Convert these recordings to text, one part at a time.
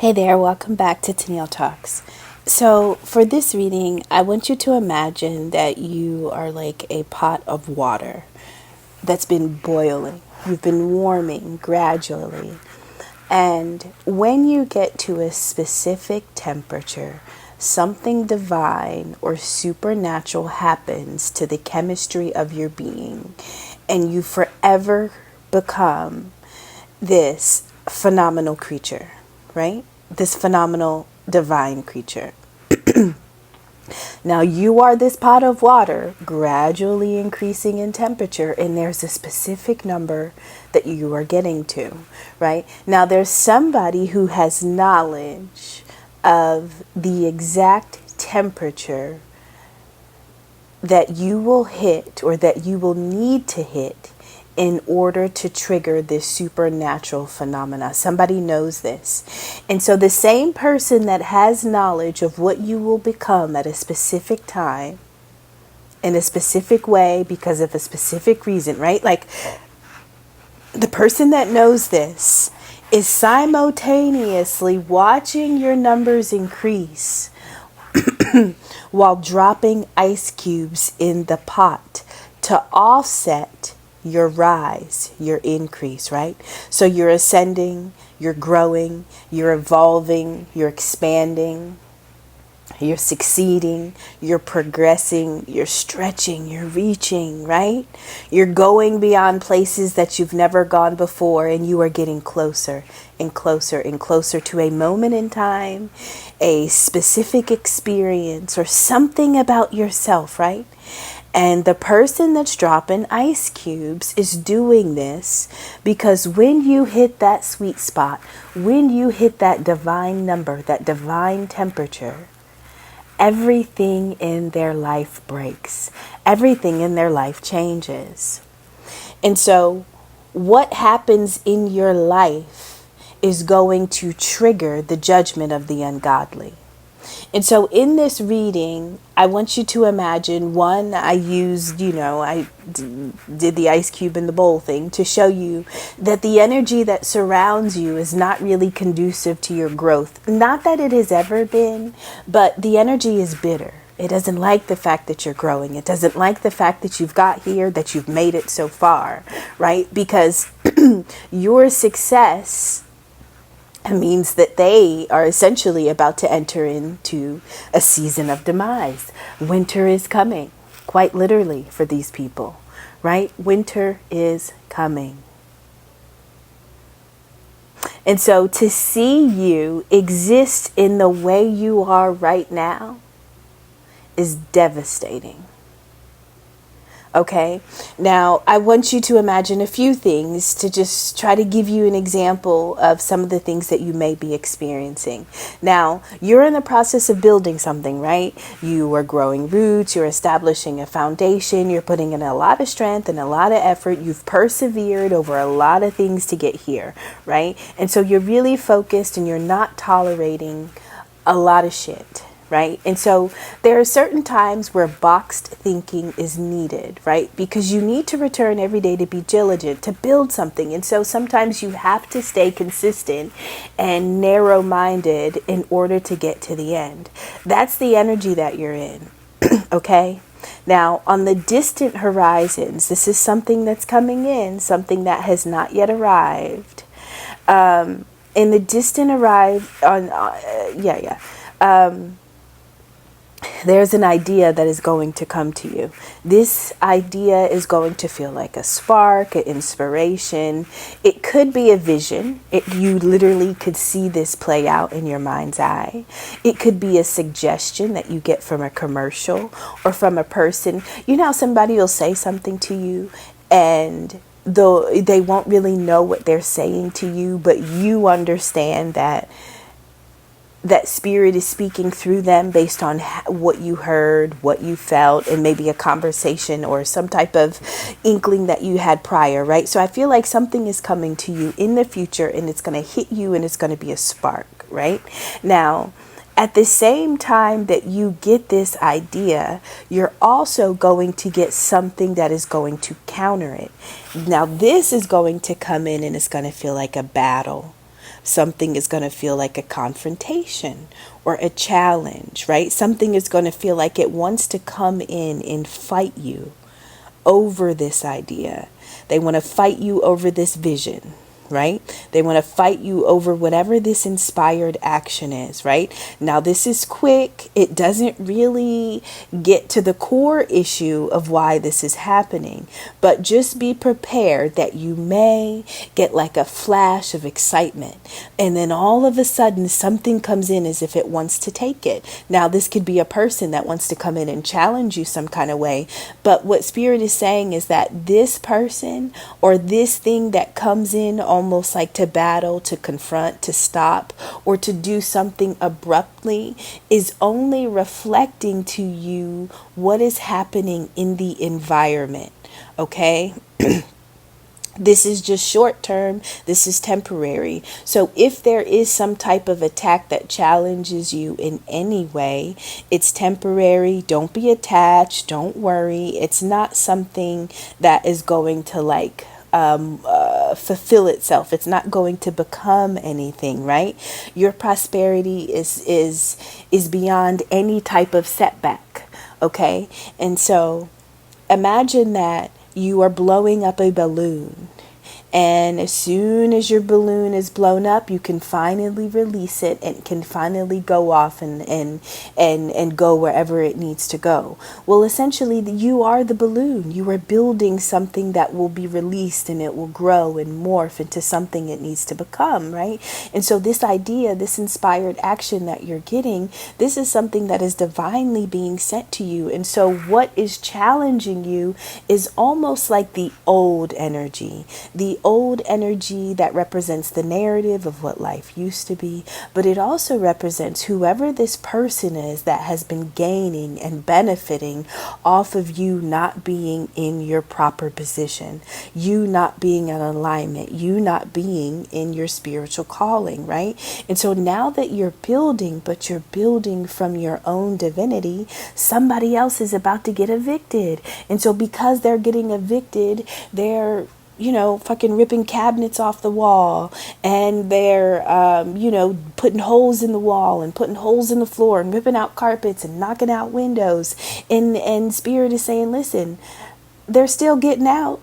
Hey there, welcome back to Tennille Talks. So, for this reading, I want you to imagine that you are like a pot of water that's been boiling. You've been warming gradually. And when you get to a specific temperature, something divine or supernatural happens to the chemistry of your being, and you forever become this phenomenal creature, right? This phenomenal divine creature. Now you are this pot of water gradually increasing in temperature, and there's a specific number that you are getting to, right? Now there's somebody who has knowledge of the exact temperature that you will hit or that you will need to hit in order to trigger this supernatural phenomena. Somebody knows this. And so the same person that has knowledge of what you will become at a specific time, in a specific way, because of a specific reason, right? Like the person that knows this is simultaneously watching your numbers increase while dropping ice cubes in the pot to offset your rise, your increase, right? So you're ascending, you're growing, you're evolving, you're expanding, you're succeeding, you're progressing, you're stretching, you're reaching, right? You're going beyond places that you've never gone before, and you are getting closer and closer and closer to a moment in time, a specific experience, or something about yourself, right? And the person that's dropping ice cubes is doing this because when you hit that sweet spot, when you hit that divine number, that divine temperature, everything in their life breaks. Everything in their life changes. And so what happens in your life is going to trigger the judgment of the ungodly. And so in this reading, I want you to imagine, one, I used, I did the ice cube in the bowl thing to show you that the energy that surrounds you is not really conducive to your growth. Not that it has ever been, but the energy is bitter. It doesn't like the fact that you're growing. It doesn't like the fact that you've got here, that you've made it so far, right? Because your success means that they are essentially about to enter into a season of demise. Winter is coming, quite literally, for these people, right? Winter is coming. And so to see you exist in the way you are right now is devastating. Okay, now I want you to imagine a few things to just try to give you an example of some of the things that you may be experiencing. Now, you're in the process of building something, right? You are growing roots, you're establishing a foundation, you're putting in a lot of strength and a lot of effort. You've persevered over a lot of things to get here, right? And so you're really focused and you're not tolerating a lot of shit. Right? And so there are certain times where boxed thinking is needed, right? Because you need to return every day to be diligent, to build something. And so sometimes you have to stay consistent and narrow-minded in order to get to the end. That's the energy that you're in, okay? Now, on the distant horizons, this is something that's coming in, something that has not yet arrived. In the distant there's an idea that is going to come to you. This idea is going to feel like a spark, an inspiration. It could be a vision. You literally could see this play out in your mind's eye. It could be a suggestion that you get from a commercial or from a person. You know how somebody will say something to you and though they won't really know what they're saying to you, but you understand that spirit is speaking through them based on what you heard, what you felt, and maybe a conversation or some type of inkling that you had prior, right? So I feel like something is coming to you in the future and it's going to hit you and it's going to be a spark, right? Now, at the same time that you get this idea, you're also going to get something that is going to counter it. Now, this is going to come in and it's going to feel like a battle. something is going to feel like a confrontation or a challenge, right? Something is going to feel like it wants to come in and fight you over this idea. They want to fight you over this vision, right? They want to fight you over whatever this inspired action is, right? Now, this is quick. It doesn't really get to the core issue of why this is happening, but just be prepared that you may get like a flash of excitement, and then all of a sudden something comes in as if it wants to take it. Now, this could be a person that wants to come in and challenge you some kind of way, but what Spirit is saying is that this person or this thing that comes in almost like to battle, to confront, to stop, or to do something abruptly is only reflecting to you what is happening in the environment. Okay? This is just short term. This is temporary. So if there is some type of attack that challenges you in any way, it's temporary. Don't be attached. Don't worry. It's not something that is going to fulfill itself. It's not going to become anything, right? Your prosperity is beyond any type of setback. Okay? And so imagine that you are blowing up a balloon, and as soon as your balloon is blown up, you can finally release it and can finally go off and go wherever it needs to go. Well, essentially, you are the balloon. You are building something that will be released, and it will grow and morph into something it needs to become, right? And so this idea, this inspired action that you're getting, this is something that is divinely being sent to you. And so what is challenging you is almost like the old energy that represents the narrative of what life used to be, but it also represents whoever this person is that has been gaining and benefiting off of you not being in your proper position, you not being in alignment, you not being in your spiritual calling, right? And so now that you're building, but you're building from your own divinity, somebody else is about to get evicted. And so because they're getting evicted, they're fucking ripping cabinets off the wall, and they're, putting holes in the wall and putting holes in the floor and ripping out carpets and knocking out windows. And Spirit is saying, listen, they're still getting out.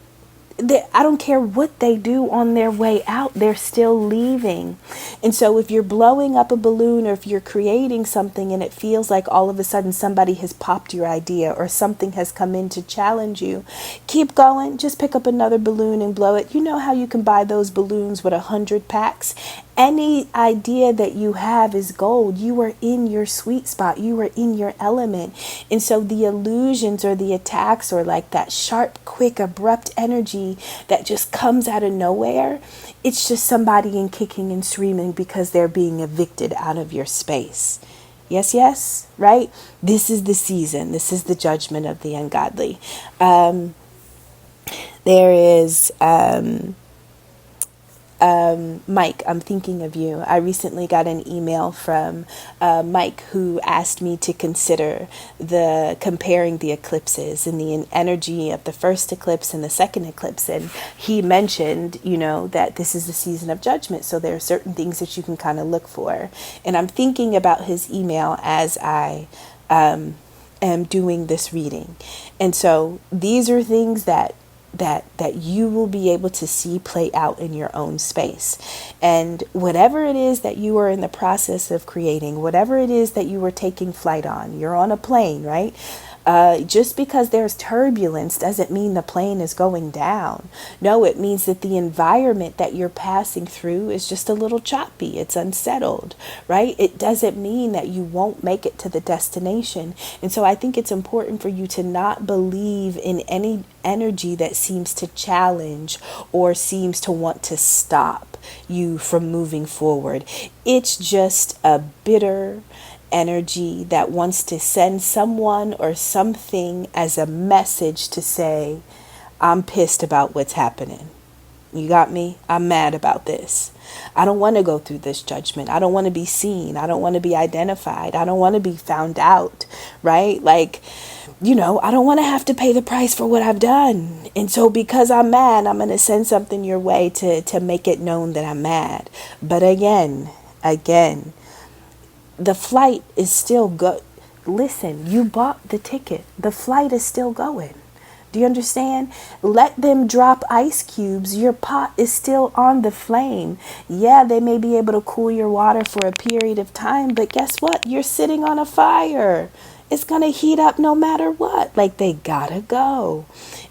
I don't care what they do on their way out, they're still leaving. And so if you're blowing up a balloon, or if you're creating something and it feels like all of a sudden somebody has popped your idea or something has come in to challenge you, keep going. Just pick up another balloon and blow it. You know how you can buy those balloons with 100 packs? Any idea that you have is gold. You are in your sweet spot. You are in your element. And so the illusions or the attacks or like that sharp, quick, abrupt energy that just comes out of nowhere, it's just somebody in kicking and screaming because they're being evicted out of your space. Yes, right? This is the season. This is the judgment of the ungodly. There is... Mike, I'm thinking of you. I recently got an email from Mike, who asked me to consider comparing the eclipses and the energy of the first eclipse and the second eclipse. And he mentioned, that this is the season of judgment. So there are certain things that you can kind of look for. And I'm thinking about his email as I am doing this reading. And so these are things that you will be able to see play out in your own space. And whatever it is that you are in the process of creating, whatever it is that you are taking flight on, you're on a plane, right? Just because there's turbulence doesn't mean the plane is going down. No, it means that the environment that you're passing through is just a little choppy. It's unsettled, right? It doesn't mean that you won't make it to the destination. And so I think it's important for you to not believe in any energy that seems to challenge or seems to want to stop you from moving forward. It's just a bitter energy that wants to send someone or something as a message to say, I'm pissed about what's happening. You got me? I'm mad about this. I don't want to go through this judgment. I don't want to be seen. I don't want to be identified. I don't want to be found out, right? Like, I don't want to have to pay the price for what I've done. And so because I'm mad, I'm going to send something your way to make it known that I'm mad. But again, the flight is still good. Listen, you bought the ticket. The flight is still going. Do you understand? Let them drop ice cubes. Your pot is still on the flame. Yeah, they may be able to cool your water for a period of time, but guess what? You're sitting on a fire. It's going to heat up no matter what. Like, they gotta go.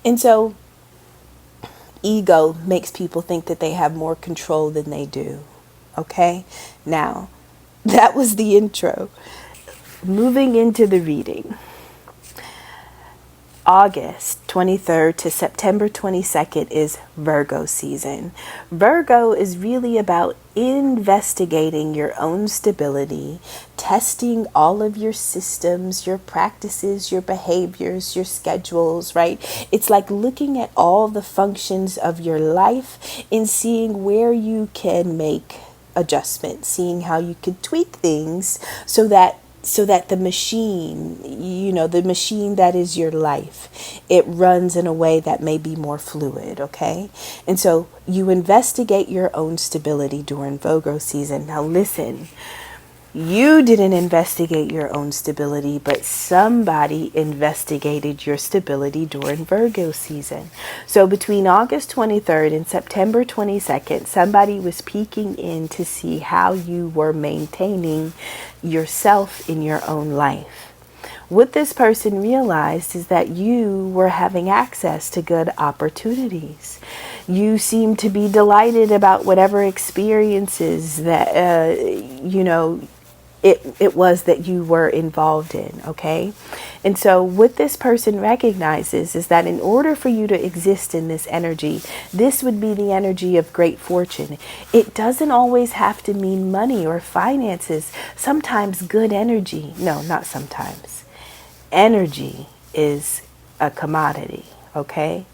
And so ego makes people think that they have more control than they do. Okay? Now, that was the intro. Moving into the reading. August 23rd to September 22nd is Virgo season. Virgo is really about investigating your own stability, testing all of your systems, your practices, your behaviors, your schedules, right? It's like looking at all the functions of your life and seeing where you can make adjustments, seeing how you can tweak things so that the machine, the machine that is your life, it runs in a way that may be more fluid, okay? And so you investigate your own stability during Virgo season. Now listen, you didn't investigate your own stability, but somebody investigated your stability during Virgo season. So between August 23rd and September 22nd, somebody was peeking in to see how you were maintaining yourself in your own life. What this person realized is that you were having access to good opportunities. You seem to be delighted about whatever experiences that, it was that you were involved in, okay? And so what this person recognizes is that in order for you to exist in this energy, this would be the energy of great fortune. It doesn't always have to mean money or finances. Sometimes good energy, no, not sometimes. Energy is a commodity, okay?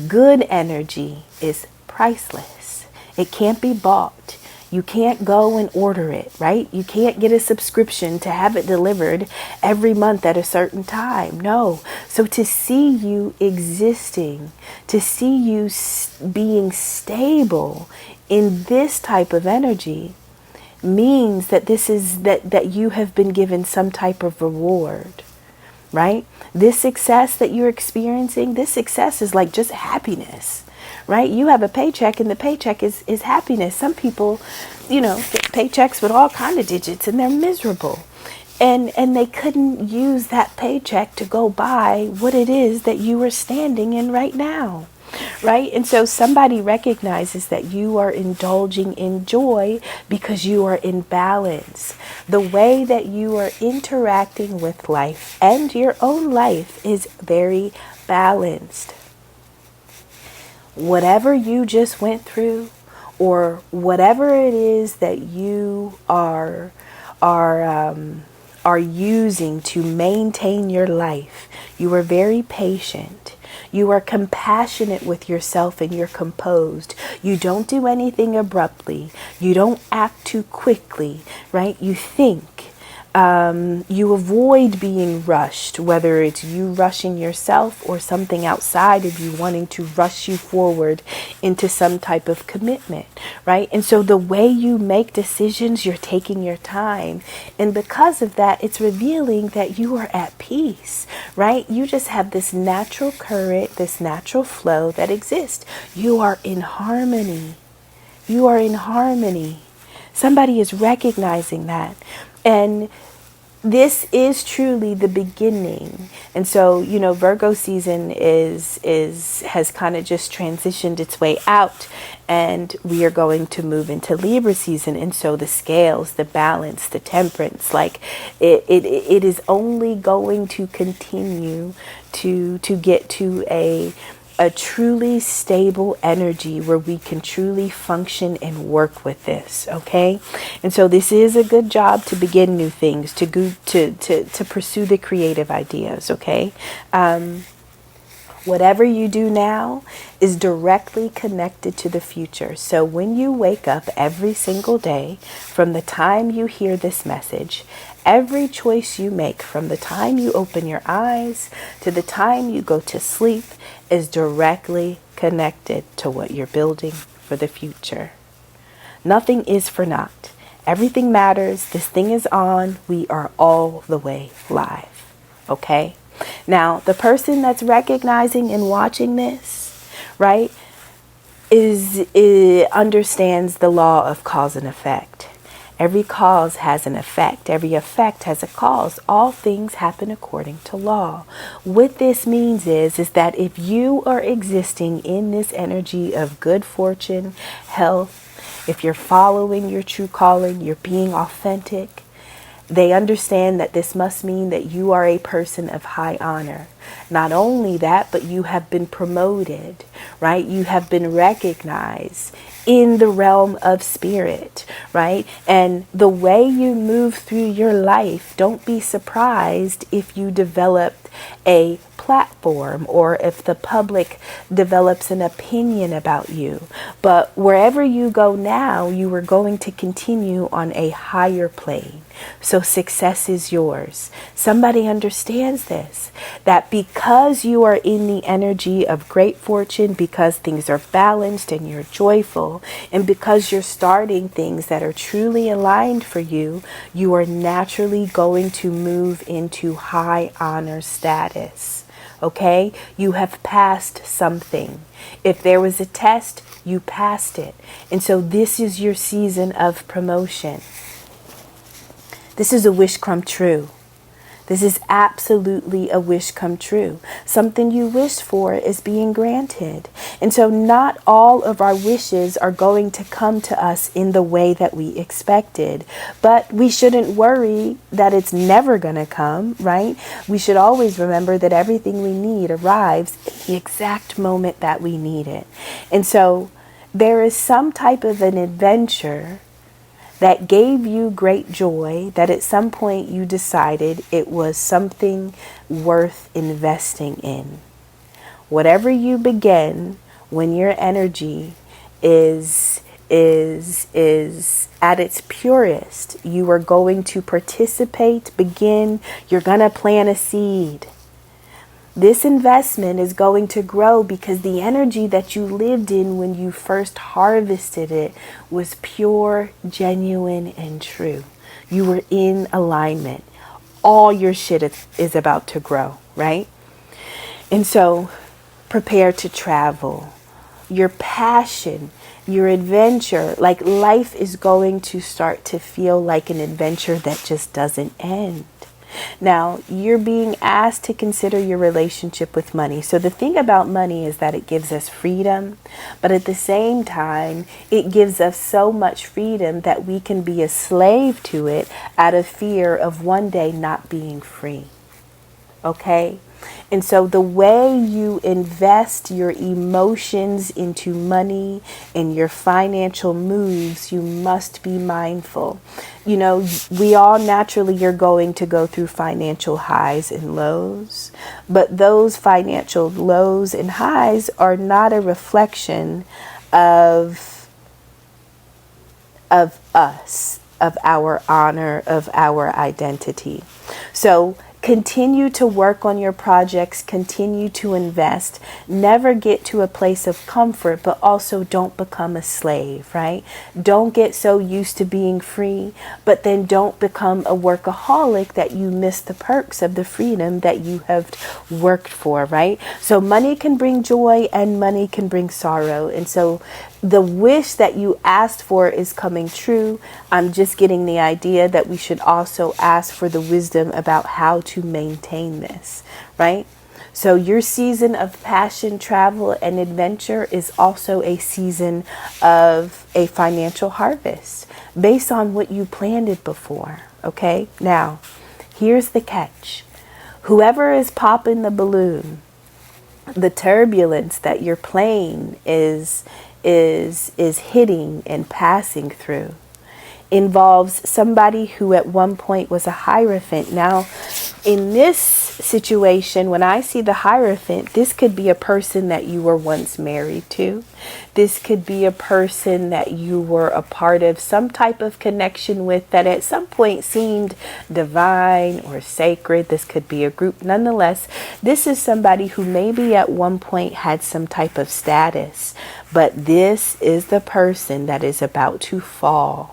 Good energy is priceless. It can't be bought. You can't go and order it, right? You can't get a subscription to have it delivered every month at a certain time. No. So to see you existing, to see you being stable in this type of energy means that that you have been given some type of reward, right? This success that you're experiencing, this success is like just happiness. Right? You have a paycheck and the paycheck is happiness. Some people, get paychecks with all kind of digits and they're miserable. And they couldn't use that paycheck to go buy what it is that you are standing in right now. Right? And so somebody recognizes that you are indulging in joy because you are in balance. The way that you are interacting with life and your own life is very balanced. Whatever you just went through, or whatever it is that you are using to maintain your life, you are very patient. You are compassionate with yourself and you're composed. You don't do anything abruptly. You don't act too quickly, right? You think. You avoid being rushed, whether it's you rushing yourself or something outside of you wanting to rush you forward into some type of commitment, right? And so the way you make decisions, you're taking your time. And because of that, it's revealing that you are at peace, right? You just have this natural current, this natural flow that exists. You are in harmony. You are in harmony. Somebody is recognizing that. And this is truly the beginning. And so, Virgo season has kind of just transitioned its way out, and we are going to move into Libra season. And so the scales, the balance, the temperance, like it is only going to continue to get to a truly stable energy where we can truly function and work with this, okay? And so this is a good job to begin new things, to pursue the creative ideas, okay? Whatever you do now is directly connected to the future. So when you wake up every single day, from the time you hear this message, every choice you make from the time you open your eyes to the time you go to sleep is directly connected to what you're building for the future. Nothing is for naught. Everything matters. This thing is on. We are all the way live. Okay? Now, the person that's recognizing and watching this, right, understands the law of cause and effect. Every cause has an effect. Every effect has a cause. All things happen according to law. What this means is that if you are existing in this energy of good fortune, health, if you're following your true calling, you're being authentic, they understand that this must mean that you are a person of high honor. Not only that, but you have been promoted, right? You have been recognized in the realm of spirit, right? And the way you move through your life, don't be surprised if you developed a platform or if the public develops an opinion about you. But wherever you go now, you are going to continue on a higher plane. So success is yours. Somebody understands this, that because you are in the energy of great fortune, because things are balanced and you're joyful, and because you're starting things that are truly aligned for you, you are naturally going to move into high honor status. Okay? You have passed something. If there was a test, you passed it. And so this is your season of promotion. This is a wish come true. This is absolutely a wish come true. Something you wished for is being granted. And so not all of our wishes are going to come to us in the way that we expected. But we shouldn't worry that it's never going to come, right? We should always remember that everything we need arrives in the exact moment that we need it. And so there is some type of an adventure that gave you great joy, that at some point you decided it was something worth investing in. Whatever you begin when your energy is at its purest, you are going to participate, begin, you're going to plant a seed. This investment is going to grow because the energy that you lived in when you first harvested it was pure, genuine, and true. You were in alignment. All your shit is about to grow, right? And so prepare to travel. Your passion, your adventure, like life is going to start to feel like an adventure that just doesn't end. Now, you're being asked to consider your relationship with money. So the thing about money is that it gives us freedom, but at the same time, it gives us so much freedom that we can be a slave to it out of fear of one day not being free. Okay? And so the way you invest your emotions into money and your financial moves, you must be mindful. You know, we all naturally are going to go through financial highs and lows, but those financial lows and highs are not a reflection of us, of our honor, of our identity. So continue to work on your projects, continue to invest, never get to a place of comfort, but also don't become a slave, right? Don't get so used to being free, but then don't become a workaholic that you miss the perks of the freedom that you have worked for, right? So money can bring joy and money can bring sorrow. And so the wish that you asked for is coming true. I'm just getting the idea that we should also ask for the wisdom about how to maintain this, right? So your season of passion, travel, and adventure is also a season of a financial harvest based on what you planned it before, okay? Now, here's the catch. Whoever is popping the balloon, the turbulence that your plane is hitting and passing through involves somebody who at one point was a Hierophant. Now In this situation, when I see the Hierophant, this could be a person that you were once married to. This could be a person that you were a part of some type of connection with that at some point seemed divine or sacred. This could be a group. Nonetheless, this is somebody who maybe at one point had some type of status, but this is the person that is about to fall.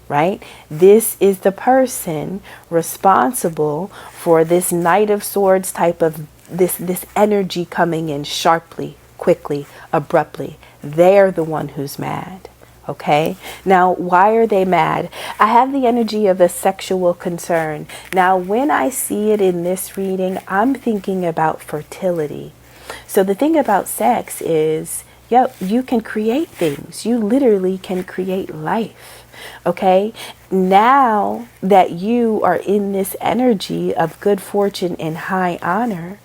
Right? This is the person responsible for this Knight of Swords type of this energy coming in sharply, quickly, abruptly. They're the one who's mad. Okay? Now, why are they mad? I have the energy of a sexual concern. Now, when I see it in this reading, I'm thinking about fertility. So the thing about sex is, you can create things. You literally can create life. Okay, now that you are in this energy of good fortune and high honor,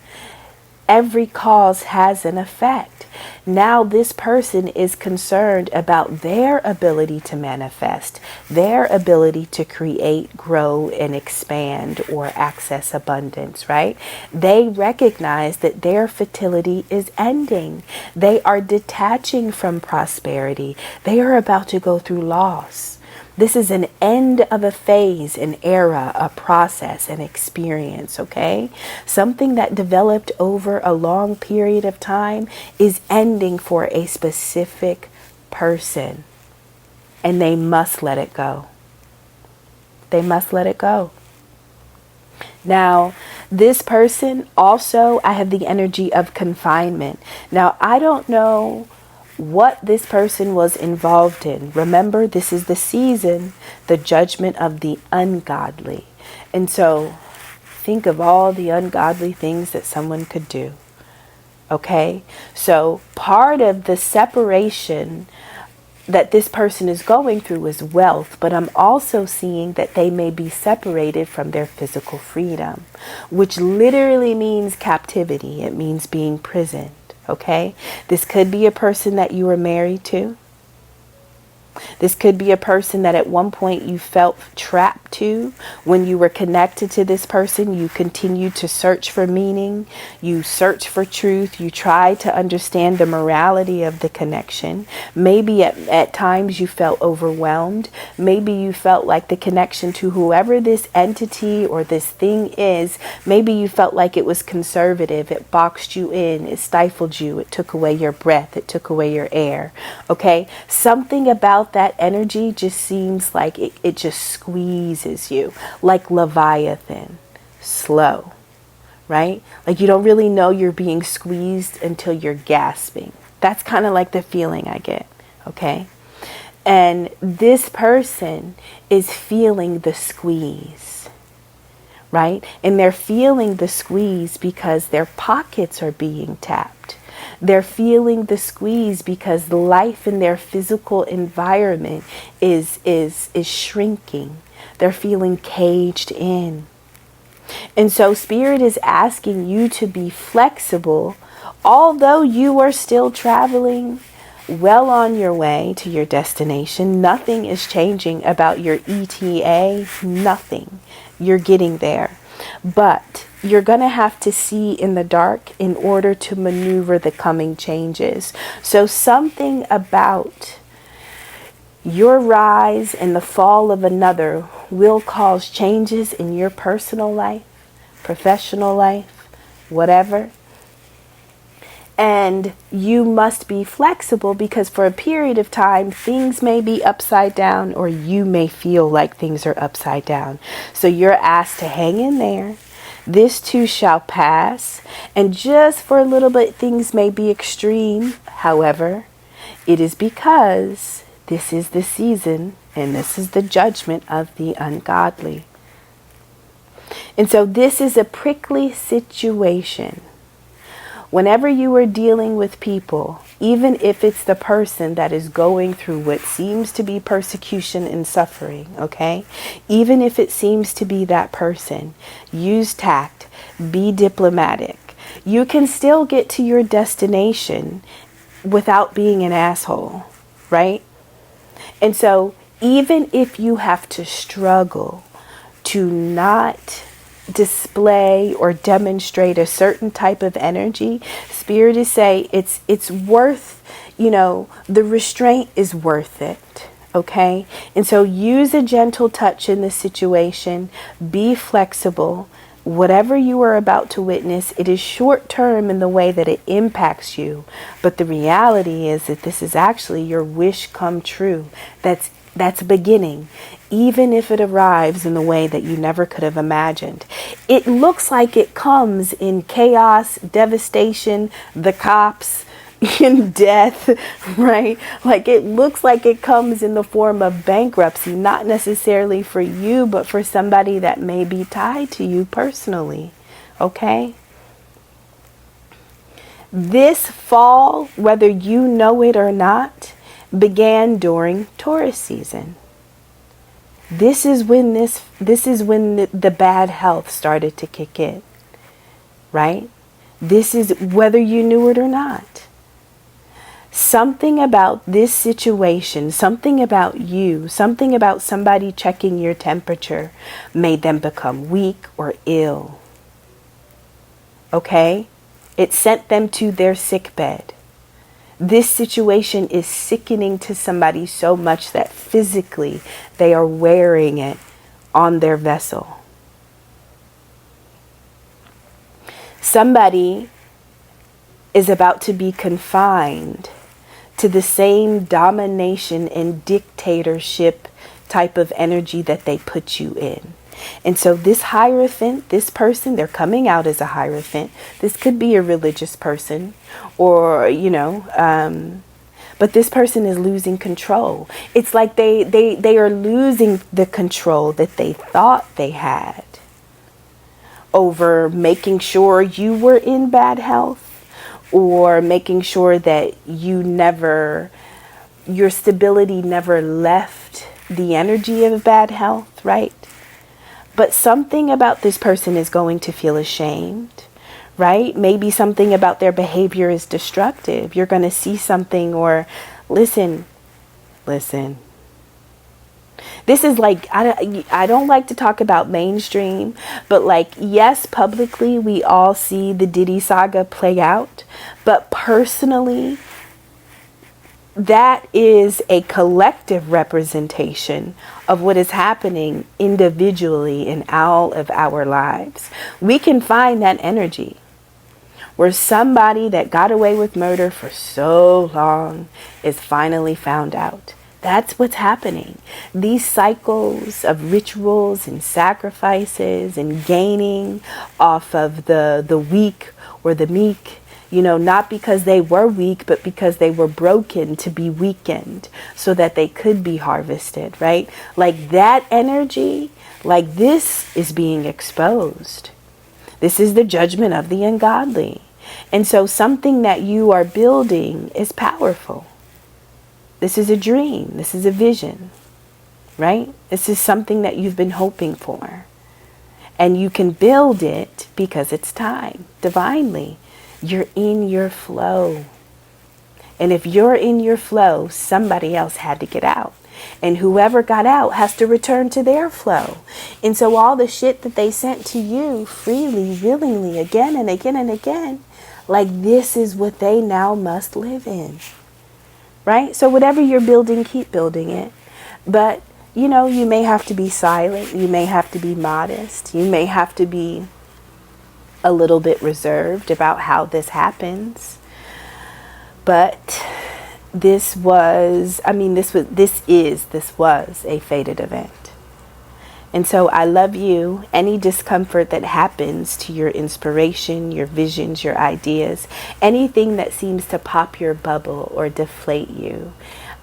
every cause has an effect. Now this person is concerned about their ability to manifest, their ability to create, grow, and expand or access abundance, right? They recognize that their fertility is ending. They are detaching from prosperity. They are about to go through loss. This is an end of a phase, an era, a process, an experience, okay? Something that developed over a long period of time is ending for a specific person. And they must let it go. They must let it go. Now, this person also, I have the energy of confinement. Now, I don't know what this person was involved in. Remember, this is the season, the judgment of the ungodly. And so think of all the ungodly things that someone could do. Okay? So part of the separation that this person is going through is wealth, but I'm also seeing that they may be separated from their physical freedom, which literally means captivity. It means being prisoned. Okay, this could be a person that you were married to. This could be a person that at one point you felt trapped to. When you were connected to this person, you continued to search for meaning. You search for truth. You try to understand the morality of the connection. Maybe at times you felt overwhelmed. Maybe you felt like the connection to whoever this entity or this thing is, maybe you felt like it was conservative. It boxed you in. It stifled you. It took away your breath. It took away your air. Okay? Something about that energy just seems like it just squeezes you, like Leviathan, slow, right? Like you don't really know you're being squeezed until you're gasping. That's kind of like the feeling I get, okay? And this person is feeling the squeeze, right? And they're feeling the squeeze because their pockets are being tapped. They're feeling the squeeze because life in their physical environment is shrinking. They're feeling caged in. And so Spirit is asking you to be flexible, although you are still traveling well on your way to your destination. Nothing is changing about your ETA. Nothing. You're getting there. But you're going to have to see in the dark in order to maneuver the coming changes. So something about your rise and the fall of another will cause changes in your personal life, professional life, whatever. And you must be flexible because for a period of time, things may be upside down or you may feel like things are upside down. So you're asked to hang in there. This too shall pass. And just for a little bit, things may be extreme. However, it is because this is the season and this is the judgment of the ungodly. And so this is a prickly situation. Whenever you are dealing with people, even if it's the person that is going through what seems to be persecution and suffering, okay? Even if it seems to be that person, use tact, be diplomatic. You can still get to your destination without being an asshole, right? And so even if you have to struggle to not display or demonstrate a certain type of energy, Spirit is say it's worth, the restraint is worth it. Okay? And so use a gentle touch in this situation. Be flexible. Whatever you are about to witness, it is short term in the way that it impacts you. But the reality is that this is actually your wish come true. That's beginning, even if it arrives in the way that you never could have imagined. It looks like it comes in chaos, devastation, the cops, in death, right? Like it looks like it comes in the form of bankruptcy, not necessarily for you, but for somebody that may be tied to you personally. Okay? This fall, whether you know it or not, began during Taurus season. This is when the bad health started to kick in, right? This is whether you knew it or not. Something about this situation, something about you, something about somebody checking your temperature made them become weak or ill. Okay? It sent them to their sick bed. This situation is sickening to somebody so much that physically they are wearing it on their vessel. Somebody is about to be confined to the same domination and dictatorship type of energy that they put you in. And so this Hierophant, this person, they're coming out as a Hierophant. This could be a religious person or, but this person is losing control. It's like they are losing the control that they thought they had over making sure you were in bad health, or making sure that your stability never left the energy of bad health, right? But something about this person is going to feel ashamed, right? Maybe something about their behavior is destructive. You're going to see something or listen. This is like, I don't like to talk about mainstream, but like, yes, publicly, we all see the Diddy saga play out. But personally, that is a collective representation of what is happening individually in all of our lives. We can find that energy where somebody that got away with murder for so long is finally found out. That's what's happening. These cycles of rituals and sacrifices and gaining off of the weak or the meek, not because they were weak, but because they were broken to be weakened so that they could be harvested, right? Like that energy, like this is being exposed. This is the judgment of the ungodly. And so something that you are building is powerful. This is a dream. This is a vision, right? This is something that you've been hoping for. And you can build it because it's time, divinely. You're in your flow. And if you're in your flow, somebody else had to get out. And whoever got out has to return to their flow. And so all the shit that they sent to you freely, willingly, again and again and again, like this is what they now must live in. Right? So whatever you're building, keep building it. But, you may have to be silent. You may have to be modest. You may have to be a little bit reserved about how this happens. But this was a fated event. And so I love you. Any discomfort that happens to your inspiration, your visions, your ideas, anything that seems to pop your bubble or deflate you,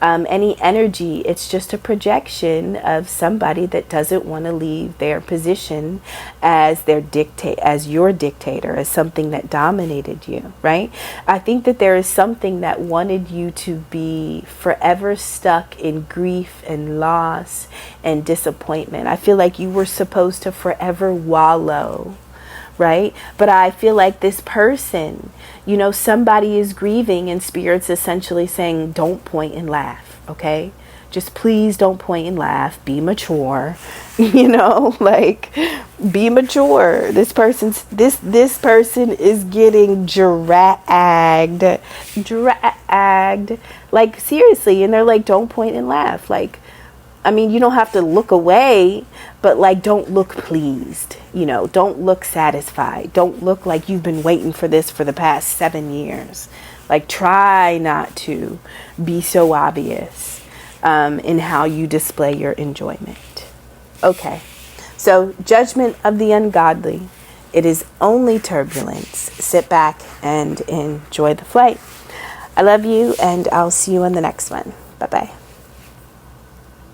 any energy, it's just a projection of somebody that doesn't want to leave their position as as your dictator, as something that dominated you, right? I think that there is something that wanted you to be forever stuck in grief and loss and disappointment. I feel like you were supposed to forever wallow, right? But I feel like this person, somebody is grieving and Spirit's essentially saying, don't point and laugh, okay? Just please don't point and laugh. Be mature. You know, like, be mature. This person is getting dragged. Like, seriously. And they're like, don't point and laugh. Like, I mean, you don't have to look away, but like, don't look pleased. You know, don't look satisfied. Don't look like you've been waiting for this for the past 7 years. Like, try not to be so obvious in how you display your enjoyment. Okay, so judgment of the ungodly. It is only turbulence. Sit back and enjoy the flight. I love you, and I'll see you on the next one. Bye-bye.